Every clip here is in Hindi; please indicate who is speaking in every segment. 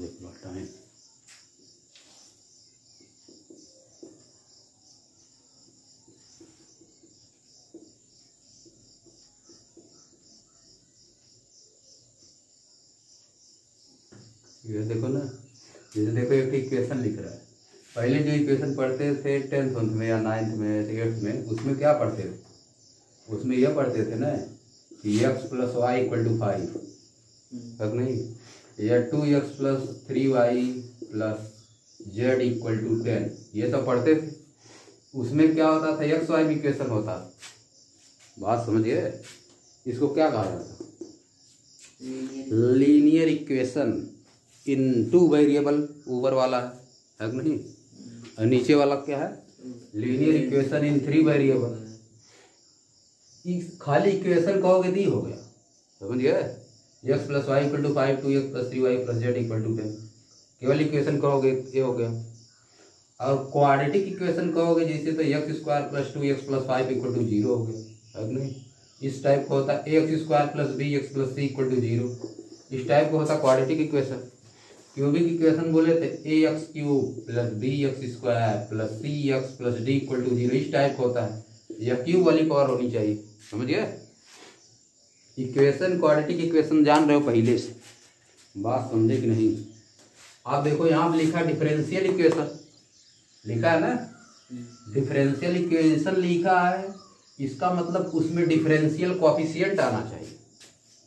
Speaker 1: देख लो टाइम। ये देखो ना, जैसे देखो एक इक्वेशन लिख रहा है। पहले जो इक्वेशन पढ़ते थे 10th में या 9th में या 8th में, उसमें क्या पढ़ते थे? उसमें यह पढ़ते थे ना कि x + y = 5, तक नहीं, या 2x + 3y + z = 10, ये सब पढ़ते थे। उसमें क्या होता था? x y इक्वेशन होता था। बात समझिए, इसको क्या कहा जाता? Linear equation in 2 variable. ऊपर वाला है कि नहीं, और नीचे वाला क्या है? Linear equation in 3 variable. खाली इक्वेशन कहोगे तो हो गया, समझिए, x + y = 5, 2x + 3y + z = 10। केवल इक्वेशन कहोगे ये हो गया। और क्वाड्रेटिक इक्वेशन कहोगे जैसे तो x² + 2x + 5 = 0 हो गया, है नहीं। इस टाइप का होता है ax² + bx + c = 0। इस टाइप का होता क्वाड्रेटिक इक्वेशन। क्यूबिक इक्वेशन बोले तो ax³ + bx² + cx + d = 0, इस टाइप का होता है। यह क्यूब वाली पावर होनी चाहिए, समझिए। इक्वेशन क्वाड्रेटिक इक्वेशन जान रहे हो पहले से, बात समझे कि नहीं? आप देखो यहाँ पे लिखा डिफरेंशियल इक्वेशन, लिखा है ना, डिफरेंशियल इक्वेशन लिखा है। इसका मतलब उसमें डिफरेंशियल कोएफिशिएंट आना चाहिए,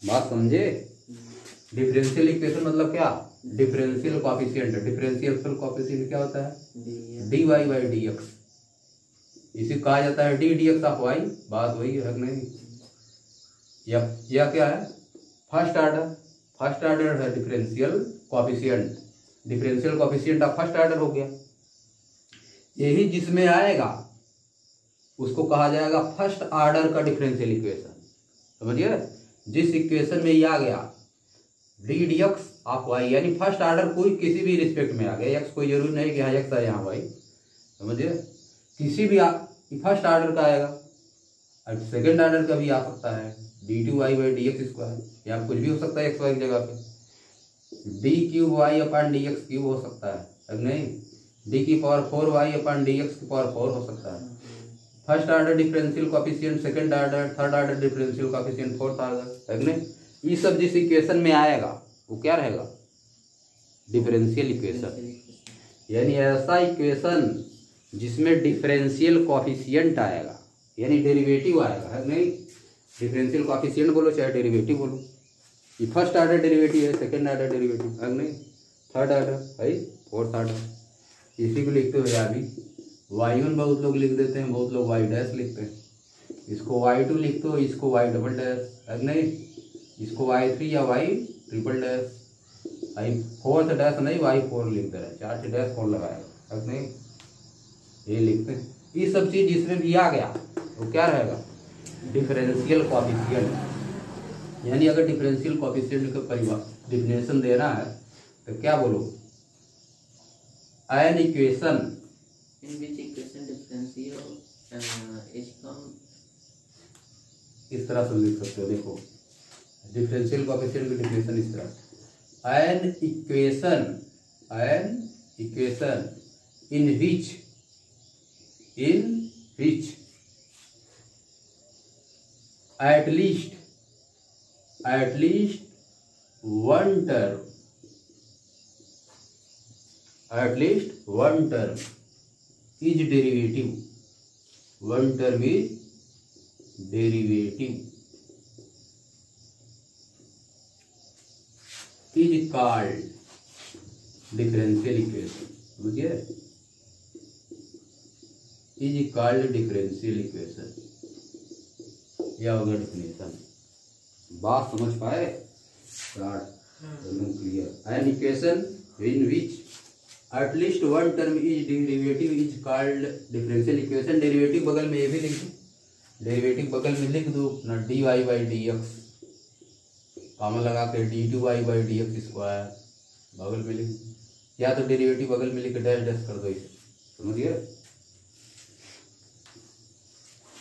Speaker 1: बात समझे। डिफरेंशियल इक्वेशन मतलब क्या? Differential coefficient. डिफरेंशियल कोएफिशिएंट क्या होता है? dy/dx। इसे कहा जाता है d dx ऑफ y। बात वही है नहीं? यह क्या है? फर्स्ट ऑर्डर है differential coefficient. Differential coefficient of first order हो गया। यही जिसमें आएगा उसको कहा जाएगा फर्स्ट ऑर्डर का डिफरेंशियल इक्वेशन, समझिए। जिस इक्वेशन में ये आ गया d dx ऑफ y, यानी फर्स्ट ऑर्डर कोई किसी भी रिस्पेक्ट में आ गया, x कोई जरूरी नहीं कि यहाँ x है यहाँ y, समझिए। किसी भी फर्स्ट ऑर्डर का आएगा, और सेकेंड ऑर्डर का भी आ सकता है d2y/dx², या कुछ भी हो सकता है x y की जगह पे। d3y/dx³ हो सकता है, अब नहीं, d4y/dx4 हो सकता है। First order differential coefficient, second order, third order differential coefficient, fourth order, है नहीं। ये सब जिस इक्वेशन में आएगा वो क्या रहेगा? Differential equation. यानी ऐसा इक्वेशन जिसमें डिफरेंशियल कोएफिशिएंट आएगा, यानी डेरिवेटिव आएगा, है नहीं। डिफरेंशियल कोएफिशिएंट बोलो चाहे डेरिवेटिव बोलो। ये फर्स्ट ऑर्डर डेरिवेटिव है, सेकंड ऑर्डर डेरिवेटिव, है नहीं, थर्ड ऑर्डर है, फोर्थ ऑर्डर। इसी को लिखते हो यार, अभी y1 बहुत लोग लिख देते हैं, बहुत लोग y' लिखते हैं। इसको y2 लिखते हो, इसको y', है नहीं, इसको y3 या y', फोर्थ डैश नहीं, y4 लिख दे रहा है, 4 डैश कौन लगाएगा, है नहीं, ये लिखते हैं। ये सब चीज जिसमें भी आ गया वो क्या रहेगा? Differential coefficient. यानी अगर डिफरेंशियल कोएफिशिएंट का डिफिनेशन देना है तो क्या बोलो? An equation
Speaker 2: in which equation differential is come।
Speaker 1: इस तरह से लिख सकते हो, देखो डिफरेंशियल कोएफिशिएंट की डिफिनेशन इस तरह, an equation in which at least one term is derivative, one term is derivative is called differential equation, समझिए, is called differential equation। यह होगा डिफिनेशन। बात समझ पाए? Clear. An equation in which eight least one term is derivative is called differential equation. Derivative बगल में ये भी लिख दो, डेरिवेटिव बगल में लिख दो ना, dy/dx कॉमन लगा के d2y/dx² बगल में लिख दो, या तो डेरिवेटिव बगल में लिख डैश डैश कर दो, इसे समझिए।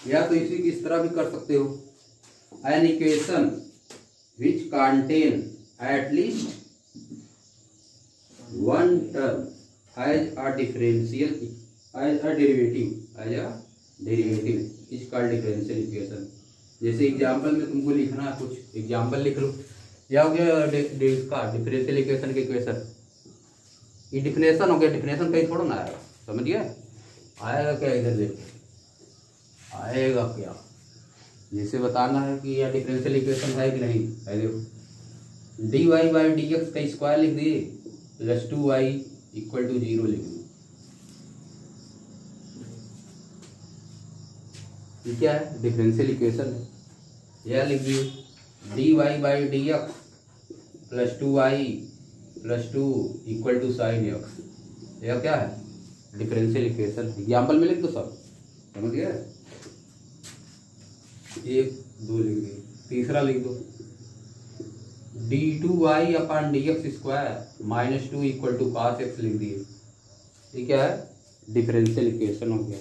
Speaker 1: या तो इसी की इस तरह भी कर सकते हो, an equation which contain at least one term as a differential as a derivative is called differential equation. जैसे एग्जांपल में तुमको लिखना है, कुछ एग्जांपल लिख लो। क्या हो गया इसका डिफरेंशियल इक्वेशन के इक्वेशन, ये डिफिनेशन हो गया। डिफिनेशन कहीं थोड़ा ना आएगा, समझ गया? आएगा क्या, इधर देखो आएगा क्या। जैसे बताना है कि यह डिफरेंशियल इक्वेशन है कि नहीं है। देखो dy बाई डी एक्स का स्क्वायर लिख दिए प्लस 2y इक्वल टू 0 लिख दिए। ये क्या है, डिफरेंशियल इक्वेशन है। यह लिख दिए dy by D x plus 2y plus 2 equal to sine x. यह क्या है, डिफरेंशियल इक्वेशन। एग्जाम्पल में लिख दो सब, समझ गया? 1 2 लिख दिए। तीसरा लिख दो d2y upon d x square minus 2 equal to cos x लिख दिए। ये क्या है, डिफरेंशियल इक्वेशन हो गया।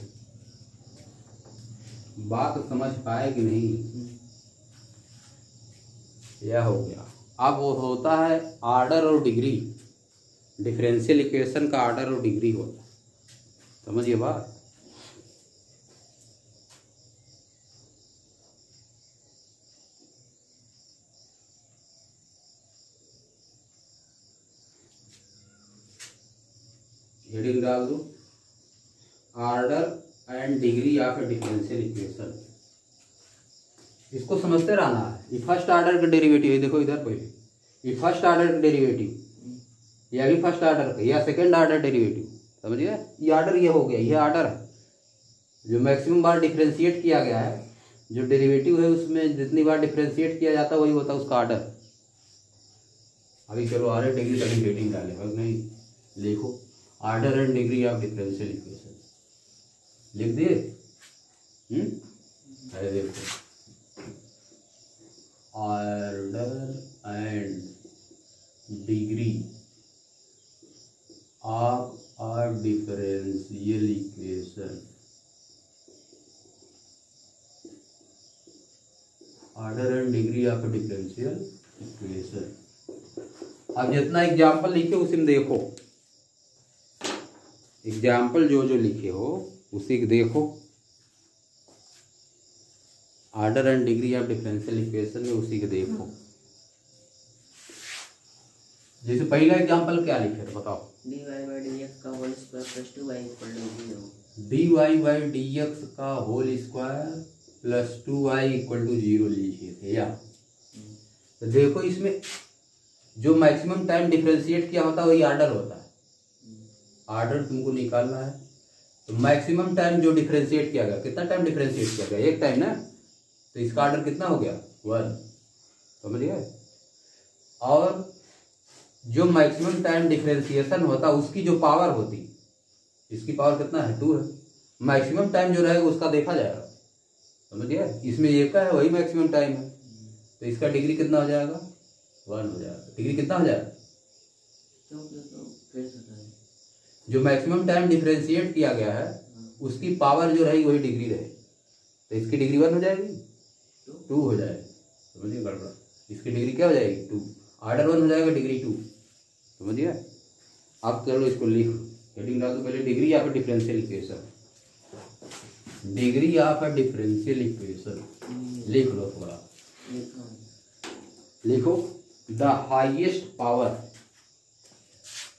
Speaker 1: बात समझ पाए कि नहीं? यह हो गया। अब वो होता है आर्डर और डिग्री। डिफरेंशियल इक्वेशन का आर्डर और डिग्री होता है, समझिए बात। हेडिंग डाल दो, order and degree of A differential equation. इसको समझते रहना है। ये फर्स्ट आर्डर का डेरिवेटिव है, देखो इधर पहले, ये फर्स्ट आर्डर का डेरिवेटिव, या भी फर्स्ट आर्डर का या सेकंड आर्डर डेरिवेटिव, समझिए? ये आर्डर ये हो गया, ये आर्डर है जो मैक्सिमम बार डिफरेंशिएट किया गया है। जो डेरिवेटिव है उसमें जितनी बार डिफरेंशिएट किया जाता है वही होता है उसका आर्डर। अभी चलो आर्डर डिग्री तक हेडिंग डाले, बस नहीं लिखो order and degree of differential equation लिख दिए। अरे देखो order and degree of a differential equation. Order and degree of a differential equation. अब जितना एग्जाम्पल लिखे उसी में देखो, एग्जाम्पल जो जो लिखे हो उसी को देखो। Order and degree of differential equation में उसी को देखो। जैसे पहला एग्जाम्पल क्या लिखे थे बताओ।
Speaker 2: dy बाई डी एक्स का whole square plus 2y equal to 0।
Speaker 1: dy by D X का whole square plus 2y equal to 0 लीजिए थे या। तो देखो इसमें जो मैक्सिमम टाइम डिफरेंशिएट किया होता है वही ऑर्डर होता है। ऑर्डर तुमको निकालना है तो मैक्सिमम टाइम जो डिफरेंशिएट किया गया, कितना टाइम डिफरेंशिएट किया गया, एक टाइम ना, तो इसका ऑर्डर कितना हो गया 1, समझ गए? और जो मैक्सिमम टाइम डिफरेंशिएशन होता है उसकी जो पावर होती, इसकी पावर कितना है 2 है। मैक्सिमम टाइम जो रहेगा उसका देखा जाएगा, समझ गए? इसमें एक का है वही मैक्सिमम टाइम है, तो इसका डिग्री कितना हो जाएगा 1 हो जाएगा। डिग्री कितना हो जाएगा, जो मैक्सिमम टाइम डिफरेंशिएट किया गया है उसकी पावर जो रहेगी वही डिग्री रहे, तो इसकी डिग्री 1 हो जाएगी, 2 हो जाएगी, समझिए? गड़बड़ा, इसकी डिग्री क्या हो जाएगी 2, ऑर्डर 1 हो जाएगा, डिग्री 2, समझिए? आप चलो इसको लिख, हेडिंग डाल दो पहले, degree of a differential equation. Degree of a differential equation लिख लो थोड़ा, लिखो द हाईएस्ट पावर,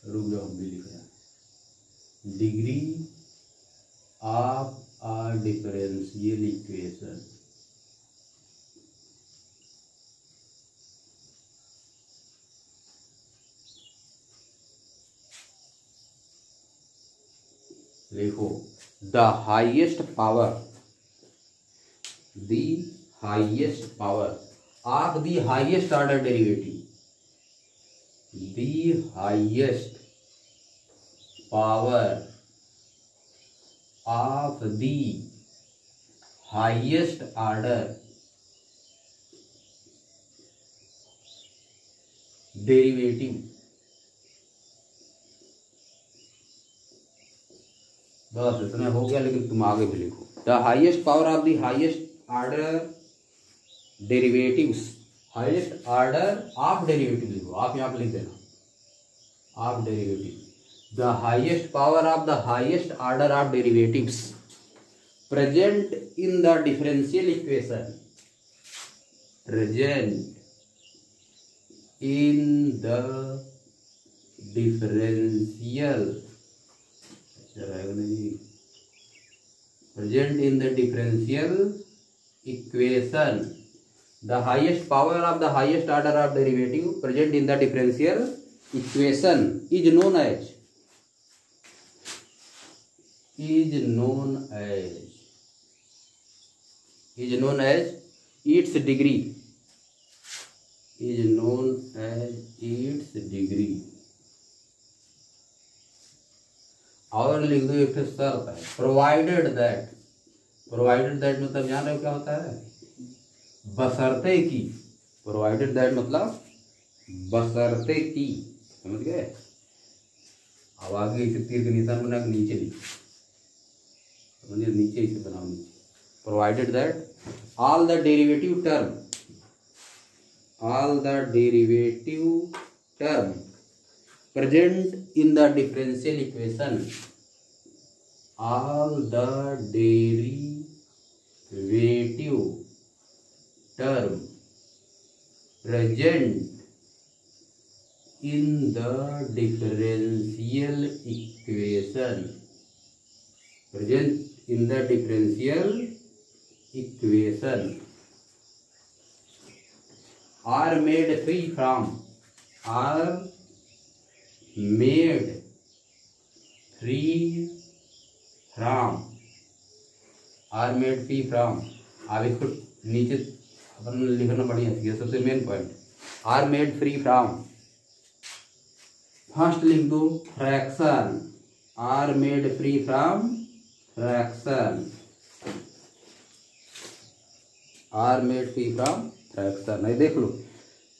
Speaker 1: रुक जाओ हम भी लिख रहे हैं, degree of a differential equation. लिखो the highest power, the highest power of the highest order derivative, the highest power of the highest order derivative. बस इतना हो गया, लेकिन तुम आगे भी लिखो the highest power of the highest order derivatives. Highest order of derivative लिखो, आप यहाँ पे लिख देना of derivative, the highest power of the highest order of derivatives present in the differential equation, present in the differential, present in the differential equation, the highest power of the highest order of derivative present in the differential equation is known as its degree, is known as its degree। और लिख दो एक शर्त है, प्रोवाइडेड दैट, प्रोवाइडेड दैट मतलब जान रहे हो क्या होता है, बशर्ते की, प्रोवाइडेड दैट मतलब बशर्ते की, समझ गए। अब आगे इसे तीर के निशान बना के नीचे लिखो, समझिए, नीचे इसे बनाओ नीचे, provided that all the derivative term, all the derivative term present in the differential equation, all the derivative term present in the differential equation, present in the differential equation are made free from, are made free from, are made free from। अब इसको नीचे अपन लिखना बढ़िया, ये सबसे main point, are made free from. First लिख दो fraction, are made free from fraction, are made free from fraction. नहीं देख लो,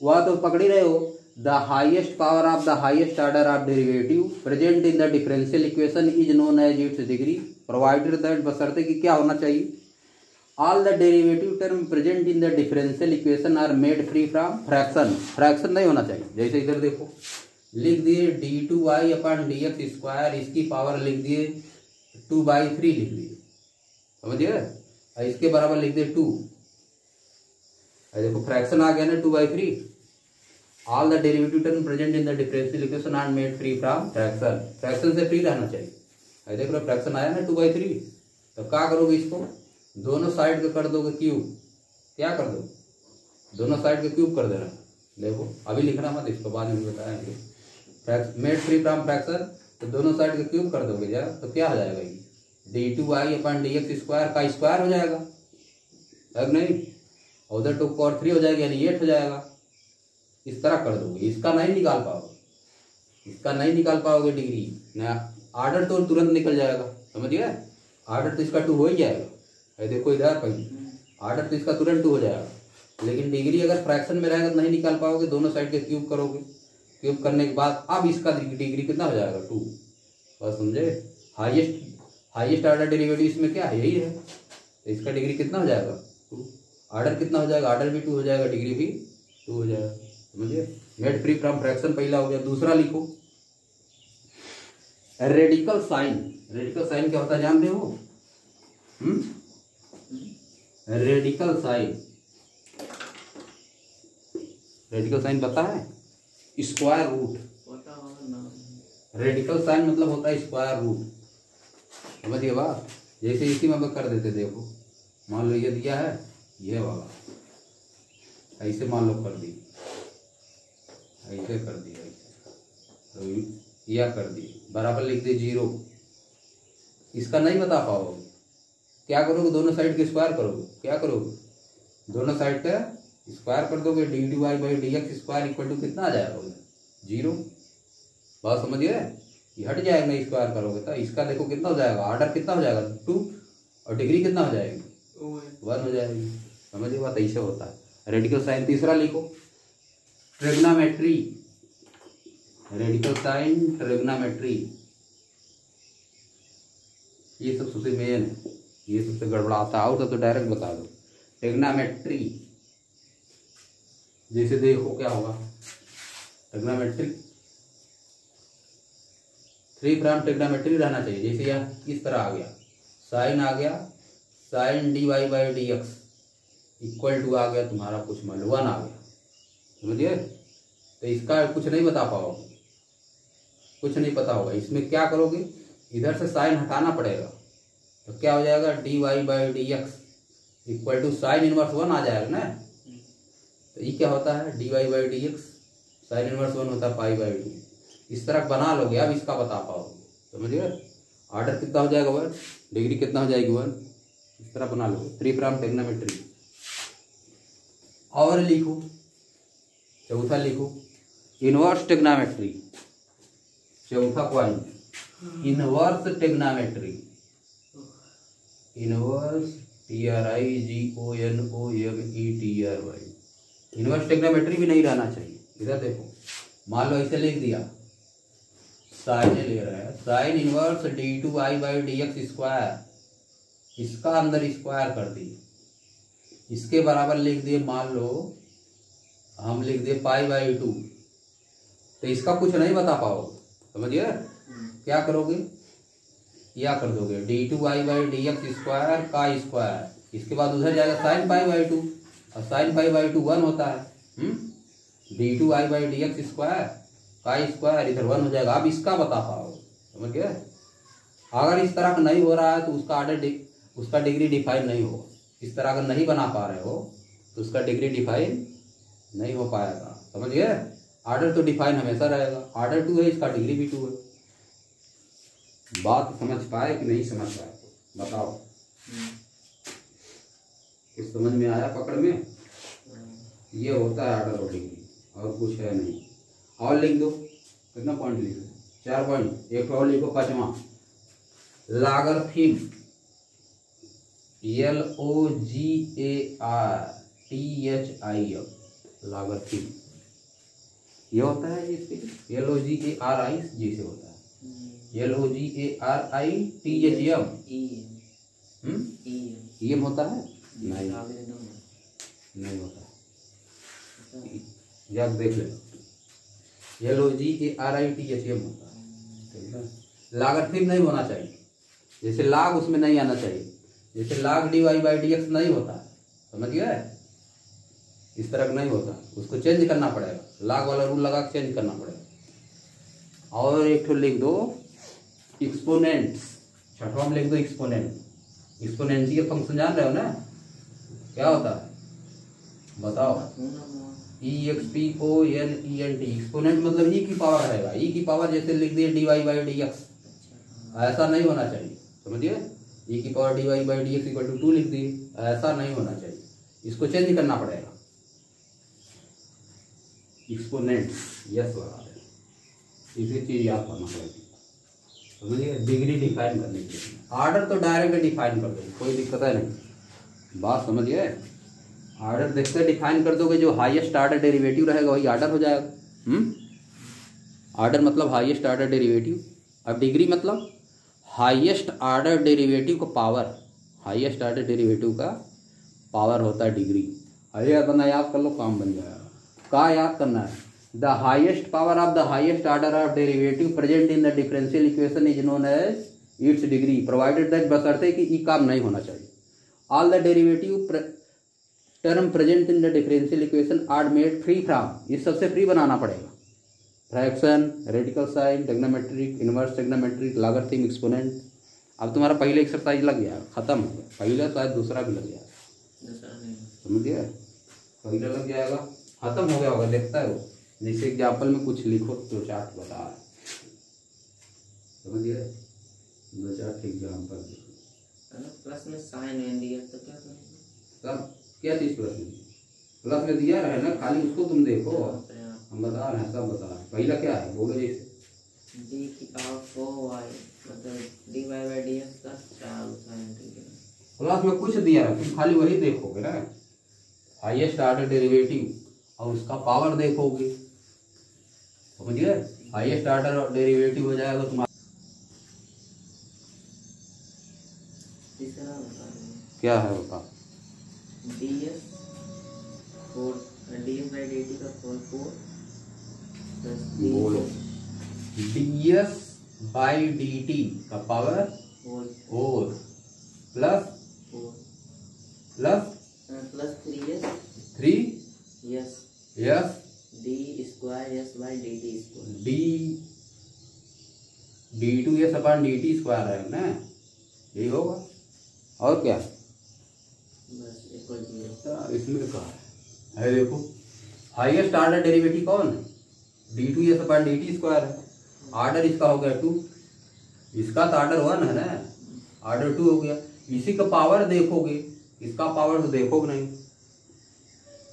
Speaker 1: वह तो पकड़ ही रहे हो, the highest power of the highest order of derivative present in the differential equation is known as its degree, provided that, बशर्ते कि क्या होना चाहिए, all the derivative term present in the differential equation are made free from fraction, fraction नहीं होना चाहिए। जैसे इधर देखो लिख दिए d2y अपन dx स्क्वायर, इसकी पावर लिख दिए 2/3 लिख दिए, समझिए, इसके बराबर लिख दिए 2, देखो फ्रैक्शन आ गया ना 2/3। All the derivative term present in the differential equation are made free from fraction, fraction से फ्री रहना चाहिए। देख लो फ्रैक्शन आया ना 2/3, तो क्या करोगे, इसको दोनों साइड का कर दोगे क्यूब, क्या कर दो, दोनों साइड का क्यूब कर देना। देखो अभी लिखना मत, इसको बाद में बताएंगे। मेड फ्री फ्रॉम फ्रैक्शन, तो दोनों साइड का क्यूब कर दोगे जरा, तो क्या हो जाएगा, ये d2y/dx स्क्वायर का स्क्वायर हो जाएगा, अब नहीं, उधर 2/3 हो जाएगा, यानी 8 हो जाएगा। इस तरह कर दोगे, इसका नहीं निकाल पाओगे, इसका नहीं निकाल पाओगे डिग्री, ना ऑर्डर तो तुरंत निकल जाएगा, समझ गए, ऑर्डर तो इसका 2 हो ही जाएगा। देखो इधर कहीं ऑर्डर तो इसका तुरंत 2 हो जाएगा, लेकिन डिग्री अगर फ्रैक्शन में रहेगा तो नहीं निकाल पाओगे, दोनों साइड के क्यूब करोगे, क्यूब करने के बाद अब इसका डिग्री कितना हो जाएगा, 2। बस समझे, हाईएस्ट ऑर्डर डेरिवेटिव इसमें क्या है, यही है, तो इसका डिग्री कितना हो जाएगा, 2। ऑर्डर कितना हो जाएगा, ऑर्डर भी 2 हो जाएगा, डिग्री भी 2 हो जाएगा, समझिए। मेड फ्री फ्रॉम फ्रैक्शन पहला हो गया। दूसरा लिखो रेडिकल साइन, रेडिकल साइन क्या होता है जानते हो, रेडिकल साइन, रेडिकल साइन पता है, स्क्वायर रूट, रेडिकल साइन मतलब होता है स्क्वायर रूट, समझिए बात। जैसे इसी में कर देते, देखो मान लो ये दिया है, ये वाला ऐसे मान लो कर दी, ऐसे कर दिया, ऐसे तो यह कर दी, बराबर लिख दे 0। इसका नहीं बता पाओगे, क्या करोगे, दोनों साइड के स्क्वायर करोगे, क्या करोगे, दोनों साइड का स्क्वायर कर दोगे, d2y/dx स्क्वायर इक्वल टू कितना आ जाएगा, 0। बात समझिए, ये हट जाएगा, नहीं स्क्वायर करोगे तो इसका देखो कितना हो जाएगा, ऑर्डर कितना हो जाएगा 2, और डिग्री कितना हो जाएगी, 1 हो जाएगी, समझिए बात, ऐसे होता है रेडिकल साइन। तीसरा लिखो ट्रिग्नोमेट्री, रेडिकल साइन, ट्रिग्नोमेट्री, ये सब सबसे मेन है, ये सबसे गड़बड़ाता है, तो डायरेक्ट बता दो ट्रिग्नोमेट्री। जैसे देखो क्या होगा, ट्रिग्नोमेट्री 3 प्राइम ट्रिग्नोमेट्री रहना चाहिए। जैसे यह इस तरह आ गया, साइन आ गया, साइन dy/dx इक्वल टू आ गया तुम्हारा कुछ मान लो 1 आ गया, समझिए। तो इसका कुछ नहीं बता पाओगे, कुछ नहीं पता होगा। इसमें क्या करोगे, इधर से साइन हटाना पड़ेगा, तो क्या हो जाएगा dy/dx equal to sine inverse 1 आ जाएगा ना। तो ये क्या होता है dy/dx, साइन इनवर्स 1 होता है π/2। इस तरह बना लोगे, अब इसका बता पाओगे, समझिए। ऑर्डर कितना हो जाएगा 1, डिग्री कितना हो जाएगी 1, इस तरह बना लोगे 3 प्राइम ट्रिग्नोमेट्री। और लिखो, चौथा लिखो इनवर्स ट्रिग्नोमेट्री। चौथा point inverse trigonometry, inverse TRIGONOMETRY। Inverse trigonometry भी नहीं रहना चाहिए। इधर देखो, मान लो ऐसे लिख दिया, साइन ले रहा है, साइन इनवर्स d2i/dx स्क्वायर, इसका अंदर स्क्वायर कर दिए, इसके बराबर लिख दिए, मान लो हम लिख दिए π/2। तो इसका कुछ नहीं बता पाओगे, समझिए। क्या करोगे, क्या कर दोगे d2i/dx स्क्वायर का स्क्वायर, इसके बाद उधर जाएगा साइन π/2, और साइन π/2 1 होता है। d2i/dx स्क्वायर का स्क्वायर इधर 1 हो जाएगा। अब इसका बता पाओगे, समझ गए। अगर इस तरह का नहीं हो रहा है तो उसका ऑर्डर उसका डिग्री डिफाइन नहीं होगा। इस तरह अगर नहीं बना पा रहे हो तो उसका डिग्री डिफाइन नहीं हो पाएगा, समझ गए। ऑर्डर तो डिफाइन हमेशा रहेगा, ऑर्डर 2 है, इसका डिग्री भी 2 है। बात समझ पाए कि नहीं समझ पाए, बताओ। कुछ समझ में आया पकड़ में? ये होता है ऑर्डर और डिग्री, और कुछ है नहीं। और लिख दो, कितना पॉइंट लिख दो, 4 पॉइंट। एक और लिखो 5वां, लॉगरिथम, LOGARTHIM, लॉगरिथम। ये होता है इसके LOGARI जैसे होता है, LOGARITHM। EM होता है? नहीं, नहीं होता। याद देख ले, LOGARITHM होता है। लॉगरिथम नहीं होना चाहिए, जैसे log उसमें नहीं आना चाहिए, जैसे log dy/dx नहीं होता है, समझ गए। इस तरह का नहीं होता, उसको चेंज करना पड़ेगा, log वाला रूल लगा के चेंज करना पड़ेगा। और एक ठो लिख दो एक्सपोनेंट्स, 6वां में लिख दो एक्सपोनेंट। एक्सपोनेंशियल फंक्शन जान रहे हो ना, क्या होता है बताओ। EXPONENT, एक्सपोनेंट मतलब ई की पावर रहेगा, ई की पावर जैसे लिख दिए dy/dx, ऐसा नहीं होना चाहिए, समझिए। ई की पावर dy/dx इक्वल टू 2 लिख दिए, ऐसा नहीं होना चाहिए, इसको चेंज करना पड़ेगा। एक्सपोनेंट यस लगा देना, इसी चीज याद करना पड़ेगा, समझिए। डिग्री डिफाइन करने के लिए ऑर्डर तो डायरेक्ट डिफाइन कर देंगे, कोई दिक्कत है नहीं, बात समझिए। ऑर्डर देखते डिफाइन कर दोगे, जो हाईएस्ट ऑर्डर डेरिवेटिव रहेगा वही ऑर्डर हो जाएगा। ऑर्डर मतलब हाईएस्ट ऑर्डर डेरिवेटिव, अब डिग्री मतलब हाईएस्ट ऑर्डर डेरिवेटिव का पावर, हाईएस्ट ऑर्डर डेरिवेटिव का पावर होता है डिग्री। अरे बंदा याद कर लो, काम बन जाएगा। क्या याद करना है, the highest power of the highest order of derivative present in the differential equation is known as its degree, provided that, बशर्ते कि ई काम नहीं होना चाहिए। All the derivative term present in the differential equation are made free from, इस सबसे फ्री बनाना पड़ेगा। Fraction, radical sign, trigonometric, inverse trigonometric, logarithm, exponent. अब तुम्हारा पहले एक्सरसाइज लग गया, खत्म हो गया। पहले शायद दूसरा भी लग गया, समझिए। पहले लग जाएगा, खत्म हो गया होगा, देखता है वो। जैसे एग्जाम्पल में कुछ लिखो, 2-4 बता रहा है, समझिए। 2-4 एग्जाम्पल
Speaker 2: प्लस में साइन एंड दिया तो क्या करेंगे?
Speaker 1: सब क्या चीज प्लस में? प्लस में दिया रहे ना, खाली उसको तुम देखो, हम बता रहे हैं, सब बता रहे हैं। पहला क्या है बोलो, जैसे
Speaker 2: d की पावर 4y मतलब dy/dx का 4 साइन।
Speaker 1: प्लस में कुछ दिया है, तुम खाली वही देखोगे ना, हाईएस्ट ऑर्डर डेरिवेटिव और उसका पावर देखोगे, समझिए। हाईएस्ट ऑर्डर डेरिवेटिव हो जाएगा तुम्हारा,
Speaker 2: तीसरा
Speaker 1: क्या है होता,
Speaker 2: ds/dt का 4
Speaker 1: बोलो ds बाई डी टी का power
Speaker 2: whole
Speaker 1: 4 plus 3
Speaker 2: s
Speaker 1: s
Speaker 2: d square s by d t square
Speaker 1: d two s upon d t square है ना, यही होगा और क्या।
Speaker 2: बस इक्वल टू
Speaker 1: इसमें कहा है देखो हाईएस्ट ऑर्डर डेरिवेटिव कौन है, d two s upon d t square है। ऑर्डर इसका हो गया 2, इसका तो ऑर्डर 1 है ना, ऑर्डर 2 हो गया। इसी का पावर देखोगे, इसका पावर तो देखोगे नहीं,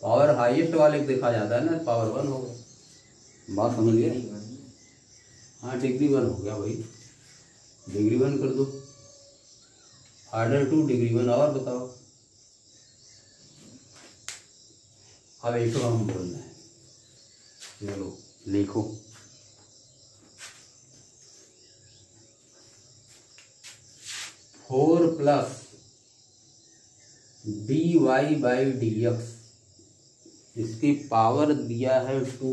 Speaker 1: पावर हाईएस्ट वाले को देखा जाता है ना, पावर 1 होगा। बात समझ गया। हाँ डिग्री 1 हो गया भाई, डिग्री 1 कर दो, ऑर्डर 2 डिग्री 1 और बताओ। अब एक तो हम बोलना है, चलो लिखो four plus d y by D x, इसकी पावर दिया है 2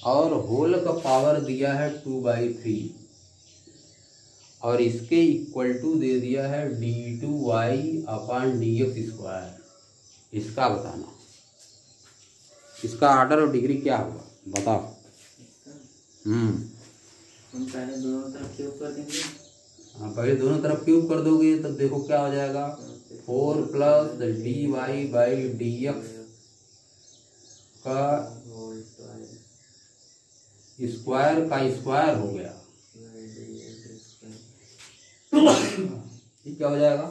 Speaker 1: और होल का पावर दिया है 2/3 और इसके इक्वल टू दे दिया है d2y अपॉन dx स्क्वायर। इसका बताना, इसका ऑर्डर और डिग्री क्या होगा बताओ।
Speaker 2: हम पहले दोनों तरफ क्यूब कर देंगे।
Speaker 1: हाँ पहले दोनों तरफ क्यूब कर दोगे तब देखो क्या हो जाएगा, 4 प्लस dy बाई dx का स्क्वायर हो गया। ये क्या हो जाएगा,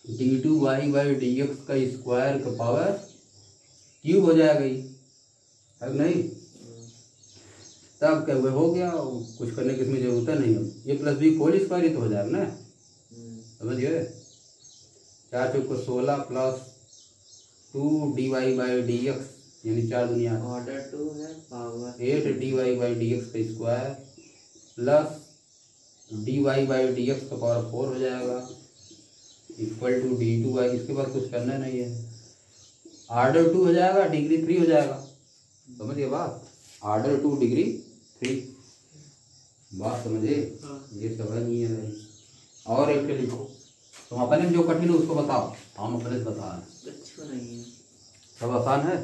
Speaker 1: d2y बाई dx का स्क्वायर का पावर क्यूब हो जाएगा ये, अब नहीं तब क्या हो गया, कुछ करने की इसमें जरूरत नहीं है। ये प्लस बी होल स्क्वायर ही तो हो जाएगा ना, समझिए। 4 चौक को 16 प्लस 2 dy बाई dx यानी 4 दुनिया
Speaker 2: ऑर्डर 2 है पावर
Speaker 1: 8 dy बाई dx का square plus dy by dx का पावर 4 हो जाएगा इक्वल टू d2y। इसके बाद कुछ करना नहीं है, ऑर्डर 2 हो जाएगा, डिग्री 3 हो जाएगा। समझिए बात, ऑर्डर 2 डिग्री 3, बात समझे। ये समझ नहीं है भाई। और एक के लिखो, तुम अपने में जो कठिन है उसको बताओ, हम अपने से बता रहे
Speaker 2: अच्छा नहीं है,
Speaker 1: सब आसान है।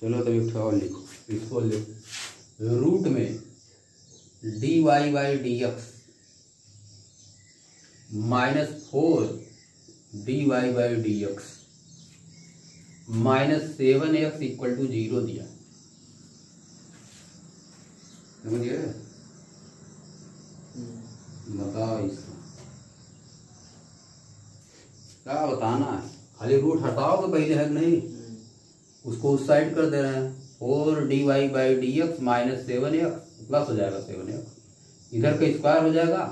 Speaker 1: चलो तब एक और लिखो, इसको लिखो रूट में dy by dx -4 dy by dx -7x equal to 0 दिया, समझिए। बताओ इसको क्या बताना है, खाली रूट हटाओगे पहले है नहीं, उसको उस साइड कर दे रहे हैं। 4 dy by dx -7x plus हो जाएगा 7x, इधर का स्क्वायर हो जाएगा,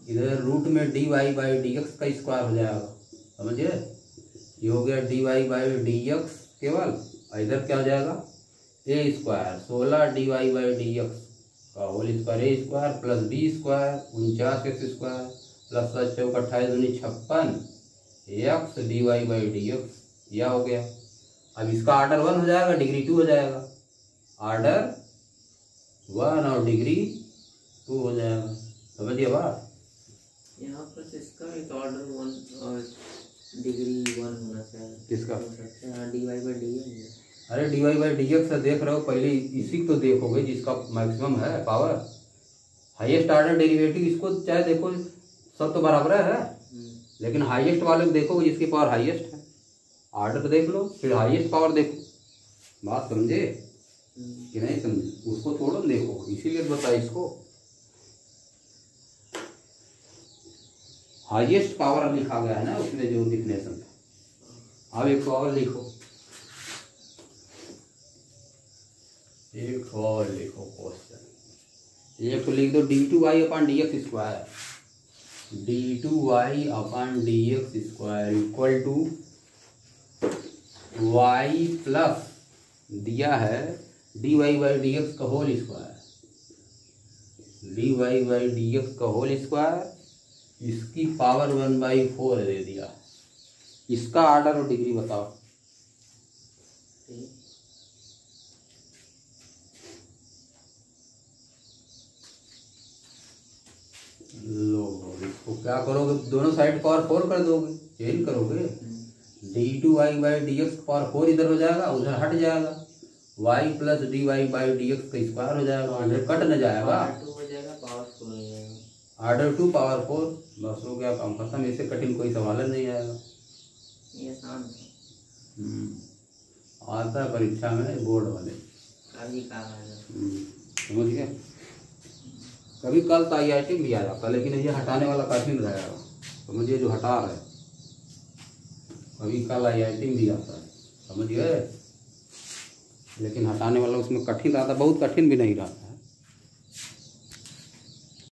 Speaker 1: इधर रूट में dy बाई dx का स्क्वायर हो जाएगा, समझिए। ये हो गया dy बाई dx केवल, और इधर क्या हो जाएगा a square 16 dy by dx का whole square a square plus b square 49x square plus 7 चौक 28 56 x dy बाई dx, यह हो गया। अब इसका ऑर्डर 1 हो जाएगा, डिग्री 2 हो जाएगा, ऑर्डर 1 और डिग्री 2 हो जाएगा, समझिए बात।
Speaker 2: यहाँ पर इसका एक ऑर्डर 1 और डिग्री 1 होना चाहिए।
Speaker 1: किसका?
Speaker 2: dy by dx।
Speaker 1: अरे dy बाई dx से देख रहे हो, पहले इसी को देखोगे जिसका मैक्सिमम है पावर, हाईएस्ट ऑर्डर डेरिवेटिव। इसको चाहे देखो सब तो बराबर है, लेकिन हाईएस्ट वाले को देखोगे जिसकी पावर हाईएस्ट है, ऑर्डर देख लो फिर हाईएस्ट पावर देखो, बात समझे कि नहीं समझे, उसको थोड़ा देखो, इसीलिए बताया इसको हाईएस्ट पावर लिखा गया है ना उसमें जो डिफिनेशन है। अब एक और लिखो, एक और लिखो क्वेश्चन, एक तो लिख दो d2y upon dx square, d2y upon dx square equal to y plus दिया है dy बाई dx का whole square, dy by dx का होल स्क्वायर, इसकी पावर 1/4 दे दिया। इसका ऑर्डर और डिग्री बताओ। क्या करोगे, दोनों साइड पावर 4 कर दोगे, चेंज करोगे। d2y/dx पावर 4 इधर हो जाएगा, उधर हट जाएगा, y प्लस dy/dx का स्क्वायर हो जाएगा, इधर कट न जाएगा,
Speaker 2: हो जाएगा, पावर 4 हो जाएगा,
Speaker 1: ऑर्डर 2 पावर 4, बस हो गया काम खत्म। इससे कठिन कोई सवाल नहीं आएगा।
Speaker 2: ये आसान है।
Speaker 1: आता है परीक्षा में बोर्ड वाले,
Speaker 2: अभी काम आएगा।
Speaker 1: समझ गए। कभी कल तो IIT भी आ जाता, लेकिन ये हटाने वाला कठिन रहेगा, समझिए जो हटा रहे, कभी कल IIT भी आता है, समझ गए, लेकिन हटाने वाला उसमें कठिन रहता, बहुत कठिन भी नहीं रहता।